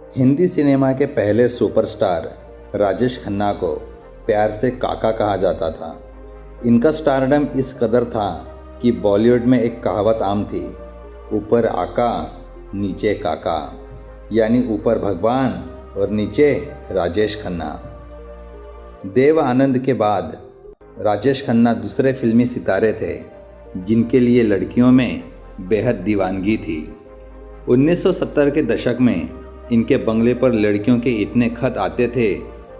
Hindi cinema के पहले superstar Rajesh Khanna को प्यार से काका कहा जाता था। इनका स्टारडम इस कदर था कि बॉलीवुड में एक कहावत आम थी, ऊपर आका नीचे काका, यानी ऊपर भगवान और नीचे राजेश खन्ना। देव आनंद के बाद राजेश खन्ना दूसरे फिल्मी सितारे थे जिनके लिए लड़कियों में बेहद दीवानगी थी। 1970 के दशक में इनके बंगले पर लड़कियों के इतने खत आते थे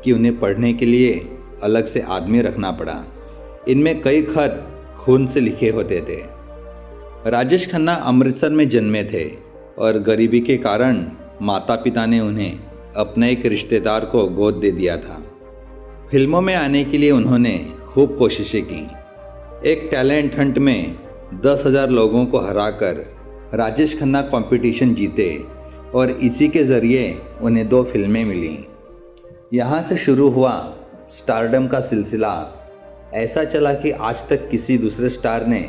कि उन्हें पढ़ने के लिए अलग से आदमी रखना पड़ा। इनमें कई खत खून से लिखे होते थे। राजेश खन्ना अमृतसर में जन्मे थे और गरीबी के कारण माता पिता ने उन्हें अपने एक रिश्तेदार को गोद दे दिया था। फिल्मों में आने के लिए उन्होंने खूब कोशिशें की। एक टैलेंट हंट में 10,000 लोगों को हराकर राजेश खन्ना कंपटीशन जीते और इसी के ज़रिए उन्हें 2 फिल्में मिलीं। यहाँ से शुरू हुआ स्टारडम का सिलसिला। ऐसा चला कि आज तक किसी दूसरे स्टार ने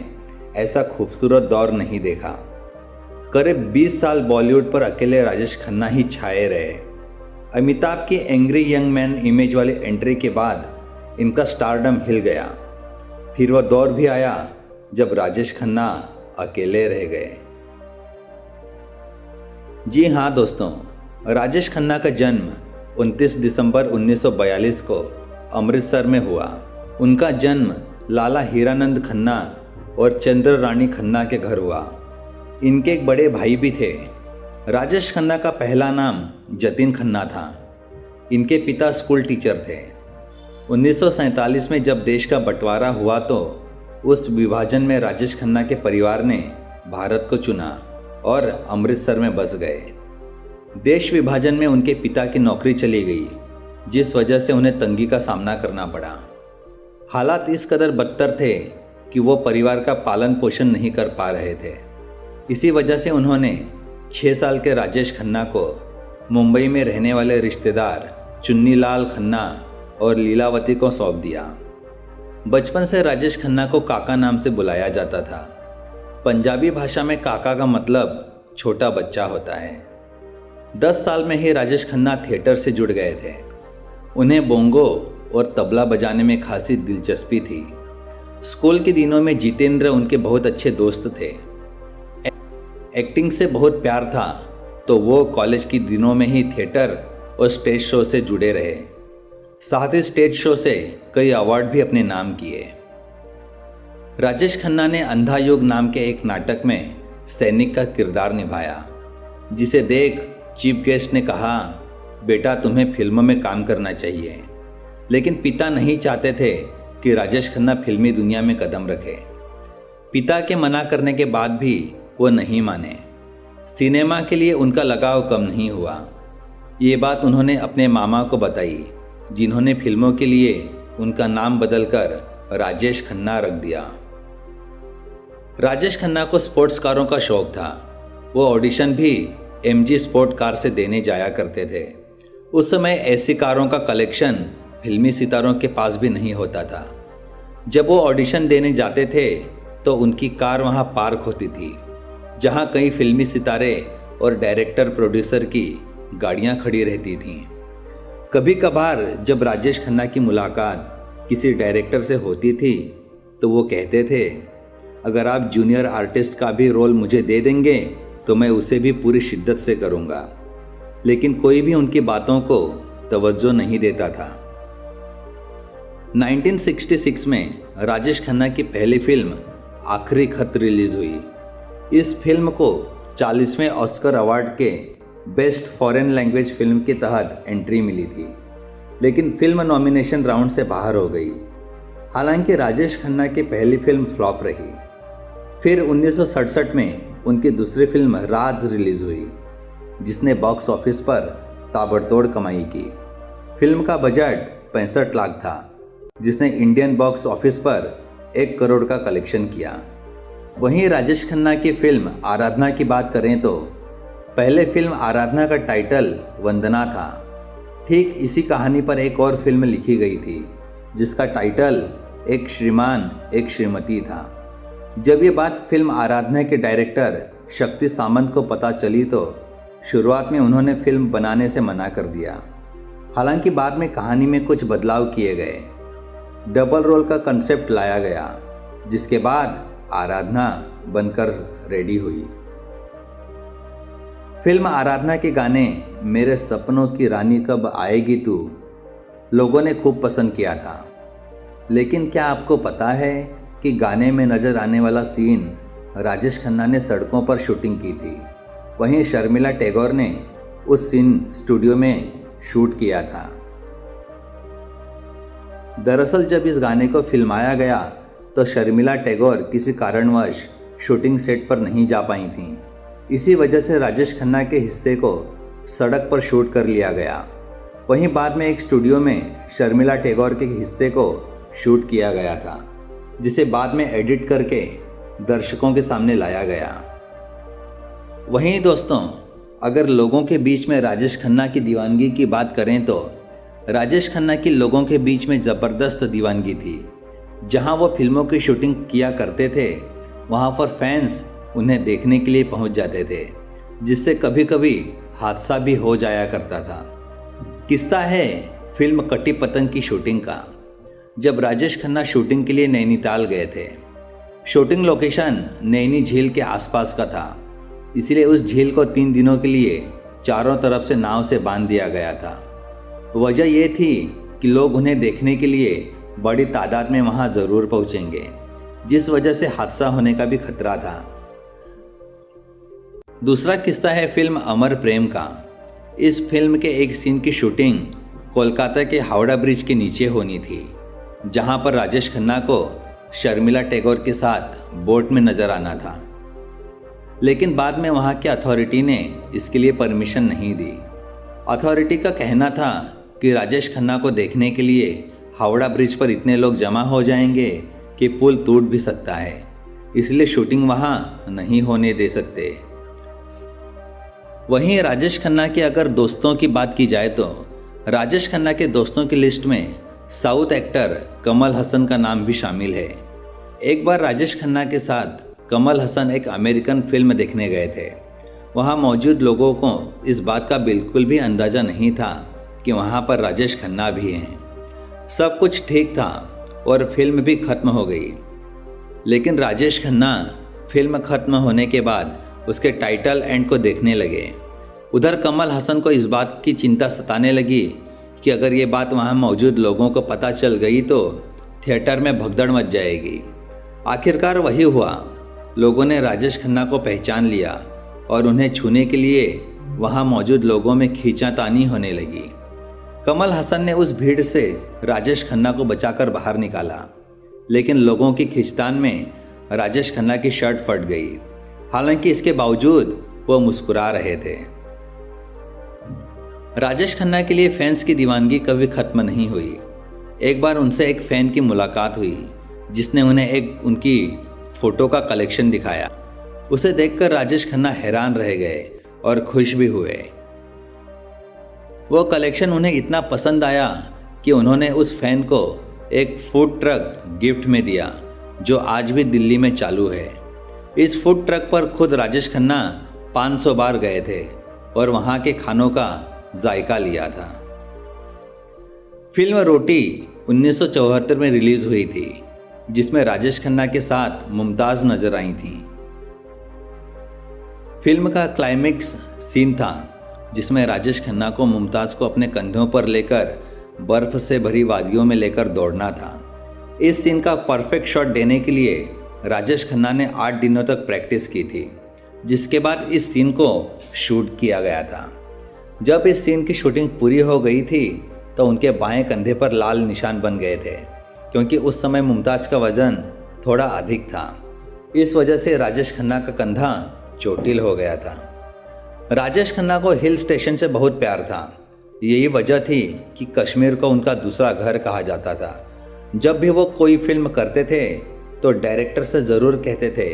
ऐसा खूबसूरत दौर नहीं देखा। करीब 20 साल बॉलीवुड पर अकेले राजेश खन्ना ही छाए रहे। अमिताभ की एंग्री यंग मैन इमेज वाली एंट्री के बाद इनका स्टारडम हिल गया। फिर वह दौर भी आया जब राजेश खन्ना अकेले रह गए। जी हाँ दोस्तों, राजेश खन्ना का जन्म 29 दिसंबर 1942 को अमृतसर में हुआ। उनका जन्म लाला हीरानंद खन्ना और चंद्र रानी खन्ना के घर हुआ। इनके एक बड़े भाई भी थे। राजेश खन्ना का पहला नाम जतिन खन्ना था। इनके पिता स्कूल टीचर थे। 1947 में जब देश का बंटवारा हुआ तो उस विभाजन में राजेश खन्ना के परिवार ने भारत को चुना और अमृतसर में बस गए। देश विभाजन में उनके पिता की नौकरी चली गई, जिस वजह से उन्हें तंगी का सामना करना पड़ा। हालात इस कदर बदतर थे कि वो परिवार का पालन पोषण नहीं कर पा रहे थे। इसी वजह से उन्होंने 6 साल के राजेश खन्ना को मुंबई में रहने वाले रिश्तेदार चुन्नीलाल खन्ना और लीलावती को सौंप दिया। बचपन से राजेश खन्ना को काका नाम से बुलाया जाता था। पंजाबी भाषा में काका का मतलब छोटा बच्चा होता है। 10 साल में ही राजेश खन्ना थिएटर से जुड़ गए थे। उन्हें बोंगो और तबला बजाने में खासी दिलचस्पी थी। स्कूल के दिनों में जितेंद्र उनके बहुत अच्छे दोस्त थे। एक्टिंग से बहुत प्यार था तो वो कॉलेज के दिनों में ही थिएटर और स्टेज शो से जुड़े रहे। साथ ही स्टेज शो से कई अवार्ड भी अपने नाम किए। राजेश खन्ना ने अंधा युग नाम के एक नाटक में सैनिक का किरदार निभाया, जिसे देख चीफ गेस्ट ने कहा, बेटा तुम्हें फिल्मों में काम करना चाहिए। लेकिन पिता नहीं चाहते थे कि राजेश खन्ना फिल्मी दुनिया में कदम रखे। पिता के मना करने के बाद भी वो नहीं माने। सिनेमा के लिए उनका लगाव कम नहीं हुआ। ये बात उन्होंने अपने मामा को बताई, जिन्होंने फिल्मों के लिए उनका नाम बदलकर राजेश खन्ना रख दिया। राजेश खन्ना को स्पोर्ट्स कारों का शौक था। वो ऑडिशन भी MG स्पोर्ट कार से देने जाया करते थे। उस समय ऐसी कारों का कलेक्शन फिल्मी सितारों के पास भी नहीं होता था। जब वो ऑडिशन देने जाते थे तो उनकी कार वहाँ पार्क होती थी, जहाँ कई फिल्मी सितारे और डायरेक्टर प्रोड्यूसर की गाड़ियाँ खड़ी रहती थीं। कभी कभार जब राजेश खन्ना की मुलाकात किसी डायरेक्टर से होती थी तो वो कहते थे, अगर आप जूनियर आर्टिस्ट का भी रोल मुझे दे देंगे तो मैं उसे भी पूरी शिद्दत से करूँगा। लेकिन कोई भी उनकी बातों को तवज्जो नहीं देता था। 1966 में राजेश खन्ना की पहली फिल्म आखिरी खत रिलीज हुई। इस फिल्म को 40वें ऑस्कर अवार्ड के बेस्ट फॉरेन लैंग्वेज फिल्म के तहत एंट्री मिली थी, लेकिन फिल्म नॉमिनेशन राउंड से बाहर हो गई। हालांकि राजेश खन्ना की पहली फिल्म फ्लॉप रही। फिर 1967 में उनकी दूसरी फिल्म राज रिलीज हुई, जिसने बॉक्स ऑफिस पर ताबड़तोड़ कमाई की। फिल्म का बजट 65 लाख था, जिसने इंडियन बॉक्स ऑफिस पर 1 करोड़ का कलेक्शन किया। वहीं राजेश खन्ना की फिल्म आराधना की बात करें तो पहले फिल्म आराधना का टाइटल वंदना था। ठीक इसी कहानी पर एक और फिल्म लिखी गई थी, जिसका टाइटल एक श्रीमान एक श्रीमती था। जब ये बात फिल्म आराधना के डायरेक्टर शक्ति सामंत को पता चली तो शुरुआत में उन्होंने फिल्म बनाने से मना कर दिया। हालांकि बाद में कहानी में कुछ बदलाव किए गए, डबल रोल का कंसेप्ट लाया गया, जिसके बाद आराधना बनकर रेडी हुई। फिल्म आराधना के गाने मेरे सपनों की रानी कब आएगी तू लोगों ने खूब पसंद किया था। लेकिन क्या आपको पता है कि गाने में नज़र आने वाला सीन राजेश खन्ना ने सड़कों पर शूटिंग की थी, वहीं शर्मिला टैगोर ने उस सीन स्टूडियो में शूट किया था। दरअसल जब इस गाने को फिल्माया गया तो शर्मिला टैगोर किसी कारणवश शूटिंग सेट पर नहीं जा पाई थीं। इसी वजह से राजेश खन्ना के हिस्से को सड़क पर शूट कर लिया गया। वहीं बाद में एक स्टूडियो में शर्मिला टैगोर के हिस्से को शूट किया गया था, जिसे बाद में एडिट करके दर्शकों के सामने लाया गया। वहीं दोस्तों, अगर लोगों के बीच में राजेश खन्ना की दीवानगी की बात करें तो राजेश खन्ना की लोगों के बीच में ज़बरदस्त दीवानगी थी। जहां वो फिल्मों की शूटिंग किया करते थे वहां पर फैंस उन्हें देखने के लिए पहुंच जाते थे, जिससे कभी कभी हादसा भी हो जाया करता था। किस्सा है फिल्म कटी पतंग की शूटिंग का। जब राजेश खन्ना शूटिंग के लिए नैनीताल गए थे, शूटिंग लोकेशन नैनी झील के आसपास का था, इसलिए उस झील को 3 दिनों के लिए चारों तरफ से नाव से बांध दिया गया था। वजह यह थी कि लोग उन्हें देखने के लिए बड़ी तादाद में वहां ज़रूर पहुंचेंगे, जिस वजह से हादसा होने का भी खतरा था। दूसरा किस्सा है फिल्म अमर प्रेम का। इस फिल्म के एक सीन की शूटिंग कोलकाता के हावड़ा ब्रिज के नीचे होनी थी, जहां पर राजेश खन्ना को शर्मिला टैगोर के साथ बोट में नजर आना था। लेकिन बाद में वहां के अथॉरिटी ने इसके लिए परमिशन नहीं दी। अथॉरिटी का कहना था कि राजेश खन्ना को देखने के लिए हावड़ा ब्रिज पर इतने लोग जमा हो जाएंगे कि पुल टूट भी सकता है, इसलिए शूटिंग वहां नहीं होने दे सकते। वहीं राजेश खन्ना के अगर दोस्तों की बात की जाए तो राजेश खन्ना के दोस्तों की लिस्ट में साउथ एक्टर कमल हसन का नाम भी शामिल है। एक बार राजेश खन्ना के साथ कमल हसन एक अमेरिकन फिल्म देखने गए थे। वहां मौजूद लोगों को इस बात का बिल्कुल भी अंदाज़ा नहीं था कि वहां पर राजेश खन्ना भी हैं। सब कुछ ठीक था और फिल्म भी खत्म हो गई। लेकिन राजेश खन्ना फिल्म खत्म होने के बाद उसके टाइटल एंड को देखने लगे। उधर कमल हसन को इस बात की चिंता सताने लगी कि अगर ये बात वहाँ मौजूद लोगों को पता चल गई तो थिएटर में भगदड़ मच जाएगी। आखिरकार वही हुआ। लोगों ने राजेश खन्ना को पहचान लिया और उन्हें छूने के लिए वहाँ मौजूद लोगों में खींचातानी होने लगी। कमल हसन ने उस भीड़ से राजेश खन्ना को बचाकर बाहर निकाला, लेकिन लोगों की खींचतान में राजेश खन्ना की शर्ट फट गई। हालांकि इसके बावजूद वो मुस्कुरा रहे थे। राजेश खन्ना के लिए फैंस की दीवानगी कभी खत्म नहीं हुई। एक बार उनसे एक फ़ैन की मुलाकात हुई, जिसने उन्हें एक उनकी फ़ोटो का कलेक्शन दिखाया। उसे देखकर राजेश खन्ना हैरान रह गए और खुश भी हुए। वो कलेक्शन उन्हें इतना पसंद आया कि उन्होंने उस फ़ैन को एक फूड ट्रक गिफ्ट में दिया, जो आज भी दिल्ली में चालू है। इस फूड ट्रक पर खुद राजेश खन्ना 500 बार गए थे और वहाँ के खानों का जायका लिया था। फिल्म रोटी 1974 में रिलीज हुई थी, जिसमें राजेश खन्ना के साथ मुमताज़ नजर आई थी। फिल्म का क्लाइमेक्स सीन था जिसमें राजेश खन्ना को मुमताज़ को अपने कंधों पर लेकर बर्फ से भरी वादियों में लेकर दौड़ना था। इस सीन का परफेक्ट शॉट देने के लिए राजेश खन्ना ने 8 दिनों तक प्रैक्टिस की थी, जिसके बाद इस सीन को शूट किया गया था। जब इस सीन की शूटिंग पूरी हो गई थी तो उनके बाएं कंधे पर लाल निशान बन गए थे, क्योंकि उस समय मुमताज़ का वजन थोड़ा अधिक था। इस वजह से राजेश खन्ना का कंधा चोटिल हो गया था। राजेश खन्ना को हिल स्टेशन से बहुत प्यार था। यही वजह थी कि कश्मीर को उनका दूसरा घर कहा जाता था। जब भी वो कोई फिल्म करते थे तो डायरेक्टर से ज़रूर कहते थे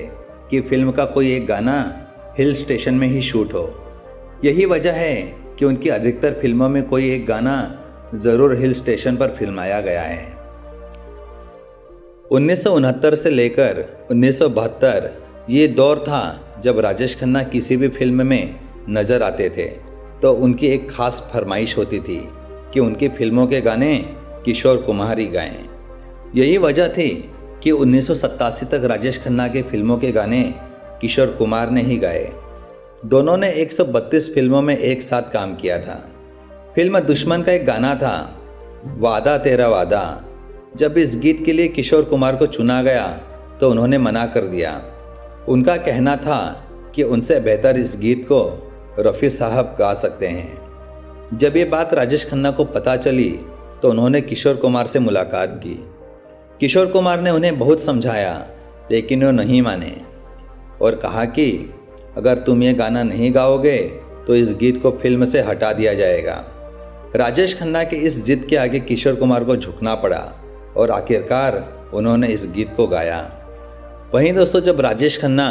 कि फिल्म का कोई एक गाना हिल स्टेशन में ही शूट हो। यही वजह है कि उनकी अधिकतर फिल्मों में कोई एक गाना ज़रूर हिल स्टेशन पर फिल्माया गया है। 1969 से लेकर 1972 ये दौर था जब राजेश खन्ना किसी भी फिल्म में नज़र आते थे तो उनकी एक खास फरमाइश होती थी कि उनकी फिल्मों के गाने किशोर कुमार ही गाएं। यही वजह थी कि 1987 तक राजेश खन्ना के फिल्मों के गाने किशोर कुमार ने ही गाए। दोनों ने 132 फिल्मों में एक साथ काम किया था। फिल्म दुश्मन का एक गाना था, वादा तेरा वादा। जब इस गीत के लिए किशोर कुमार को चुना गया तो उन्होंने मना कर दिया। उनका कहना था कि उनसे बेहतर इस गीत को रफ़ी साहब गा सकते हैं। जब ये बात राजेश खन्ना को पता चली तो उन्होंने किशोर कुमार से मुलाकात की। किशोर कुमार ने उन्हें बहुत समझाया लेकिन वो नहीं माने और कहा कि अगर तुम ये गाना नहीं गाओगे तो इस गीत को फिल्म से हटा दिया जाएगा। राजेश खन्ना के इस जिद के आगे किशोर कुमार को झुकना पड़ा और आखिरकार उन्होंने इस गीत को गाया। वहीं दोस्तों, जब राजेश खन्ना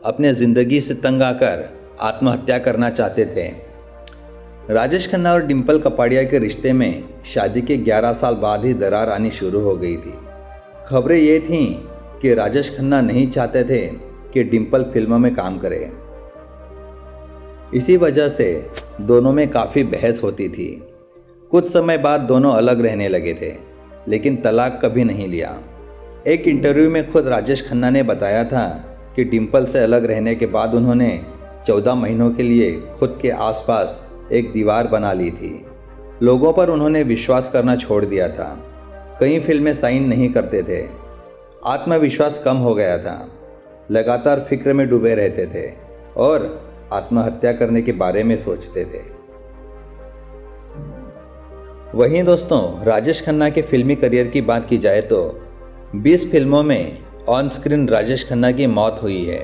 अपने ज़िंदगी से तंग आकर आत्महत्या करना चाहते थे, राजेश खन्ना और डिम्पल कपाड़िया के रिश्ते में शादी के 11 साल बाद ही दरार आनी शुरू हो गई थी। खबरें ये थीं कि राजेश खन्ना नहीं चाहते थे कि डिम्पल फिल्मों में काम करे। इसी वजह से दोनों में काफ़ी बहस होती थी। कुछ समय बाद दोनों अलग रहने लगे थे लेकिन तलाक कभी नहीं लिया। एक इंटरव्यू में खुद राजेश खन्ना ने बताया था कि डिम्पल से अलग रहने के बाद उन्होंने 14 महीनों के लिए खुद के आसपास एक दीवार बना ली थी। लोगों पर उन्होंने विश्वास करना छोड़ दिया था। कई फिल्में साइन नहीं करते थे। आत्मविश्वास कम हो गया था। लगातार फिक्र में डूबे रहते थे और आत्महत्या करने के बारे में सोचते थे। वहीं दोस्तों, राजेश खन्ना के फिल्मी करियर की बात की जाए तो 20 फिल्मों में ऑन स्क्रीन राजेश खन्ना की मौत हुई है।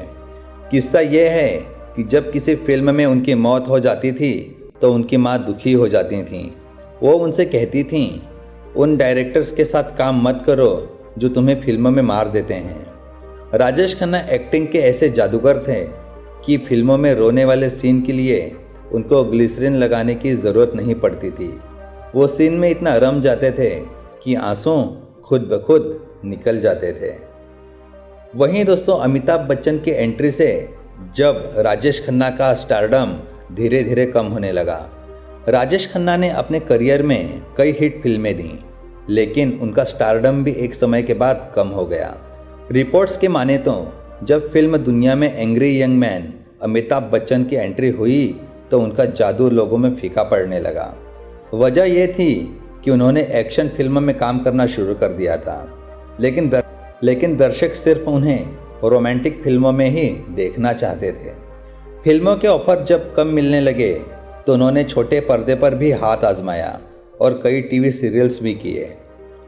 किस्सा यह है कि जब किसी फिल्म में उनकी मौत हो जाती थी तो उनकी माँ दुखी हो जाती थीं। वो उनसे कहती थीं, उन डायरेक्टर्स के साथ काम मत करो जो तुम्हें फिल्मों में मार देते हैं। राजेश खन्ना एक्टिंग के ऐसे जादूगर थे कि फिल्मों में रोने वाले सीन के लिए उनको ग्लिसरीन लगाने की ज़रूरत नहीं पड़ती थी। वो सीन में इतना रम जाते थे कि आंसू खुद ब खुद निकल जाते थे। वहीं दोस्तों, अमिताभ बच्चन की एंट्री से जब राजेश खन्ना का स्टारडम धीरे धीरे कम होने लगा। राजेश खन्ना ने अपने करियर में कई हिट फिल्में दी लेकिन उनका स्टारडम भी एक समय के बाद कम हो गया। रिपोर्ट्स के माने तो जब फिल्म दुनिया में angry young man Amitabh Bachchan की एंट्री हुई तो उनका जादू लोगों में फीका पड़ने लगा। वजह यह थी कि उन्होंने एक्शन फिल्म में काम करना शुरू कर दिया था लेकिन दर्शक सिर्फ उन्हें रोमांटिक फिल्मों में ही देखना चाहते थे। फिल्मों के ऑफर जब कम मिलने लगे तो उन्होंने छोटे पर्दे पर भी हाथ आजमाया और कई टीवी सीरियल्स भी किए।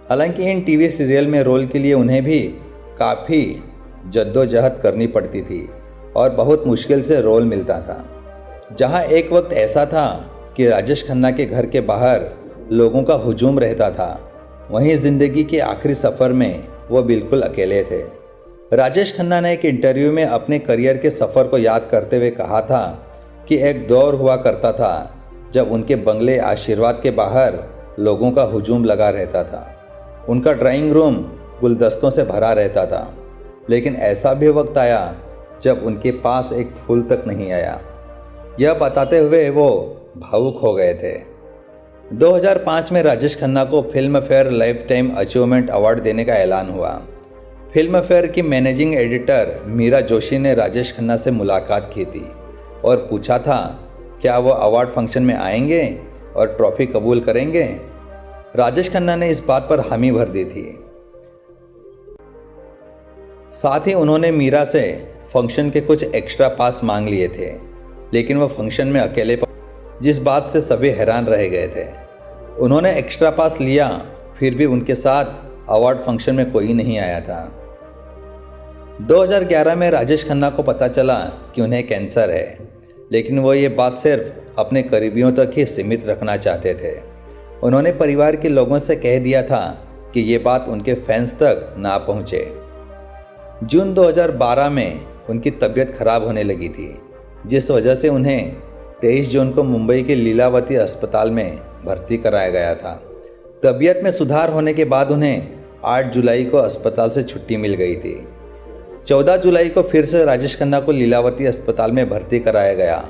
हालांकि इन टीवी सीरियल में रोल के लिए उन्हें भी काफ़ी जद्दोजहद करनी पड़ती थी और बहुत मुश्किल से रोल मिलता था। जहां एक वक्त ऐसा था कि राजेश खन्ना के घर के बाहर लोगों का हुजूम रहता था, वहीं ज़िंदगी के आखिरी सफ़र में वो बिल्कुल अकेले थे। राजेश खन्ना ने एक इंटरव्यू में अपने करियर के सफ़र को याद करते हुए कहा था कि एक दौर हुआ करता था जब उनके बंगले आशीर्वाद के बाहर लोगों का हुजूम लगा रहता था। उनका ड्राइंग रूम गुलदस्तों से भरा रहता था, लेकिन ऐसा भी वक्त आया जब उनके पास एक फूल तक नहीं आया। यह बताते हुए वो भावुक हो गए थे। 2005 में राजेश खन्ना को film fair life time achievement award देने का ऐलान हुआ। फिल्म फेयर की मैनेजिंग एडिटर मीरा जोशी ने राजेश खन्ना से मुलाकात की थी और पूछा था क्या वो अवार्ड फंक्शन में आएंगे और ट्रॉफी कबूल करेंगे। राजेश खन्ना ने इस बात पर हामी भर दी थी। साथ ही उन्होंने मीरा से फंक्शन के कुछ एक्स्ट्रा पास मांग लिए थे, लेकिन वह फंक्शन में अकेले जिस बात से सभी हैरान रह गए थे। उन्होंने एक्स्ट्रा पास लिया, फिर भी उनके साथ अवार्ड फंक्शन में कोई नहीं आया था। 2011 में राजेश खन्ना को पता चला कि उन्हें कैंसर है, लेकिन वो ये बात सिर्फ अपने करीबियों तक ही सीमित रखना चाहते थे। उन्होंने परिवार के लोगों से कह दिया था कि ये बात उनके फैंस तक ना पहुँचे। जून 2012 में उनकी तबीयत खराब होने लगी थी, जिस वजह से उन्हें 23 जून को मुंबई के लीलावती अस्पताल में भर्ती कराया गया था। तबीयत में सुधार होने के बाद उन्हें 8 जुलाई को अस्पताल से छुट्टी मिल गई थी। 14 जुलाई को फिर से राजेश खन्ना को लीलावती अस्पताल में भर्ती कराया गया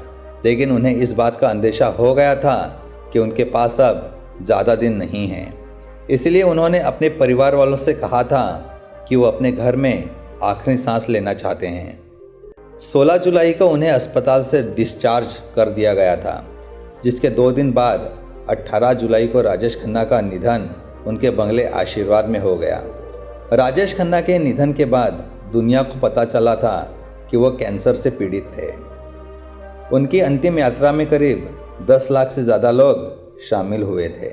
लेकिन उन्हें इस बात का अंदेशा हो गया था कि उनके पास अब ज़्यादा दिन नहीं हैं। इसलिए उन्होंने अपने परिवार वालों से कहा था कि वो अपने घर में आखिरी सांस लेना चाहते हैं। 16 जुलाई को उन्हें अस्पताल से डिस्चार्ज कर दिया गया था, जिसके 2 दिन बाद 18 जुलाई को राजेश खन्ना का निधन उनके बंगले आशीर्वाद में हो गया। राजेश खन्ना के निधन के बाद दुनिया को पता चला था कि वो कैंसर से पीड़ित थे। उनकी अंतिम यात्रा में करीब 10 लाख से ज़्यादा लोग शामिल हुए थे।